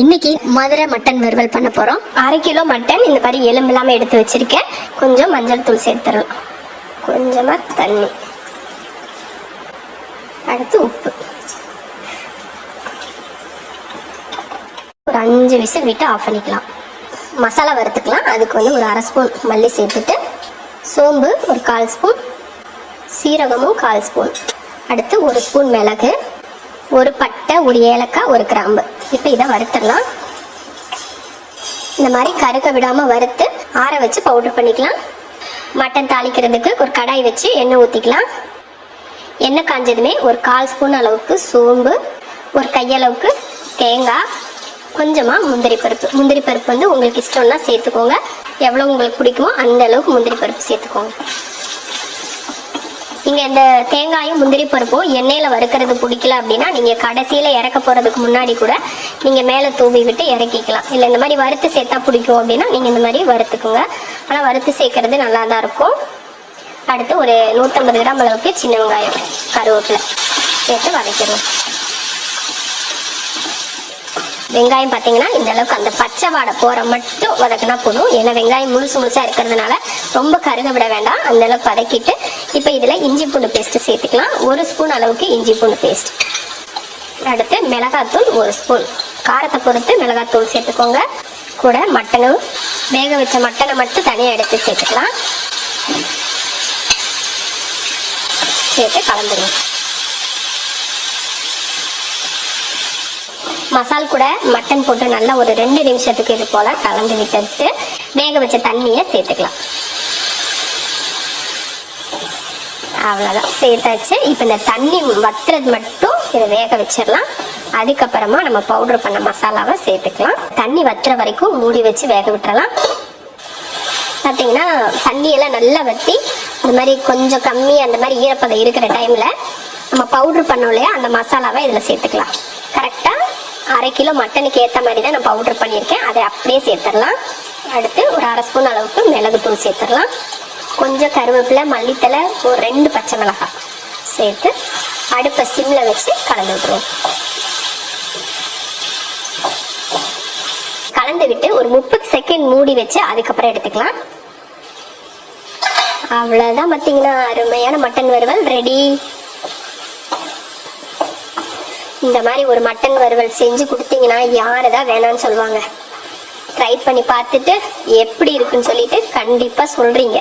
இன்னைக்கு மதுரை மட்டன் வறுவல் பண்ண போறோம். 1/2 கிலோ மட்டன் இந்த மாதிரி எலும்பு இல்லாம எடுத்து வச்சிருக்கேன். கொஞ்சம் மஞ்சள் தூள் சேர்த்துடலாம், கொஞ்சமா தண்ணி, அடுத்து உப்பு. ஒரு 5 விசில் விட்டு ஆஃப் பண்ணிக்கலாம். மசாலா வறுத்துக்கலாம். அதுக்கு ஒரு 1/2 ஸ்பூன் மல்லி சேர்த்துட்டு, சோம்பு ஒரு 1/4 ஸ்பூன், சீரகமும் 1/4 ஸ்பூன், அடுத்து 1 ஸ்பூன் மிளகு, ஒரு பட்டை, ஒரு ஏலக்காய், ஒரு கிராம்பு. இப்போ இதை வறுத்துடலாம். இந்த மாதிரி கருக்க விடாமல் வறுத்து ஆற வச்சு பவுடர் பண்ணிக்கலாம். மட்டன் தாளிக்கிறதுக்கு ஒரு கடாய் வச்சு எண்ணெய் ஊற்றிக்கலாம். எண்ணெய் காஞ்சதுமே ஒரு 1/4 ஸ்பூன் அளவுக்கு சோம்பு, ஒரு கையளவுக்கு தேங்காய், கொஞ்சமாக முந்திரி பருப்பு உங்களுக்கு இஷ்டம்னா சேர்த்துக்கோங்க. எவ்வளோ உங்களுக்கு பிடிக்குமோ அந்த அளவுக்கு முந்திரி பருப்பு சேர்த்துக்கோங்க. நீங்கள் இந்த தேங்காயும் முந்திரி பருப்பும் எண்ணெயில் வறுக்கிறது பிடிக்கல அப்படின்னா நீங்கள் கடைசியில் இறக்க போகிறதுக்கு முன்னாடி கூட நீங்கள் மேலே தூவி விட்டு இறக்கிக்கலாம். இல்லை இந்த மாதிரி வறுத்து சேர்த்தா பிடிக்கும் அப்படின்னா நீங்கள் இந்த மாதிரி வறுத்துக்குங்க. ஆனால் வறுத்து சேர்க்கறது நல்லா தான் இருக்கும். அடுத்து ஒரு 150 கிராம் அளவுக்கு சின்ன வெங்காயம், கருவேப்பிலை சேர்த்து வதக்கிடுவோம். வெங்காயம் பார்த்தீங்கன்னா இந்த அளவுக்கு அந்த பச்சை வாடை போகிற மட்டும் வதக்கினா போதும். ஏன்னா வெங்காயம் முழுசாக இருக்கிறதுனால ரொம்ப கருக விட வேண்டாம். அந்த அளவுக்கு வதக்கிட்டு இப்போ இதில் இஞ்சி பூண்டு பேஸ்ட்டு சேர்த்துக்கலாம். 1 ஸ்பூன் அளவுக்கு இஞ்சி பூண்டு பேஸ்ட். அடுத்து மிளகாத்தூள் 1 ஸ்பூன், காரத்தை பொறுத்து மிளகாத்தூள் சேர்த்துக்கோங்க. கூட மட்டனும், வேக வச்ச மட்டனை மட்டும் தனியாக எடுத்து சேர்த்துக்கலாம். சேர்த்து கலந்துருவோம். மசால் கூட மட்டன் போட்டு நல்லா ஒரு 2 நிமிஷத்துக்கு இது போல் கலந்து விட்டு வேக வச்ச தண்ணியை சேர்த்துக்கலாம். அவ்வளோதான், சேர்த்தாச்சு. இப்போ இந்த தண்ணி வத்துறது மட்டும் இதை வேக வச்சிடலாம். அதுக்கப்புறமா நம்ம பவுடர் பண்ண மசாலாவை சேர்த்துக்கலாம். தண்ணி வத்துற வரைக்கும் மூடி வச்சு வேக விட்டுறலாம். பார்த்தீங்கன்னா தண்ணியெல்லாம் நல்லா வற்றி இந்த மாதிரி கொஞ்சம் கம்மி அந்த மாதிரி ஈரப்பதம் இருக்கிற டைமில் நம்ம பவுட்ரு பண்ணோம் இல்லையா, அந்த மசாலாவை இதில் சேர்த்துக்கலாம். கரெக்டாக 1/2 கிலோ மட்டனுக்கு ஏற்ற மாதிரி தான் நான் பவுட்ரு பண்ணியிருக்கேன். அதை அப்படியே சேர்த்துடலாம். அடுத்து ஒரு 1/2 ஸ்பூன் அளவுக்கு மிளகுத்தூள் சேர்த்துடலாம். கொஞ்சம் கருவேப்பிலை, மல்லித்தலை, ஒரு 2 பச்சை மிளகாய் சேர்த்து அடுப்பை சிம்மில் வச்சு கலந்து விட்டுருவோம். கலந்து விட்டு ஒரு 30 செகண்ட் மூடி வச்சு அதுக்கப்புறம் எடுத்துக்கலாம். அவ்வளோதான், பார்த்தீங்கன்னா அருமையான மட்டன் வறுவல் ரெடி. இந்த மாதிரி ஒரு மட்டன் வறுவல் செஞ்சு கொடுத்தீங்கன்னா யாருதான் வேணான்னு சொல்லுவாங்க. ட்ரை பண்ணி பார்த்துட்டு எப்படி இருக்குன்னு சொல்லிட்டு கண்டிப்பாக சொல்கிறீங்க.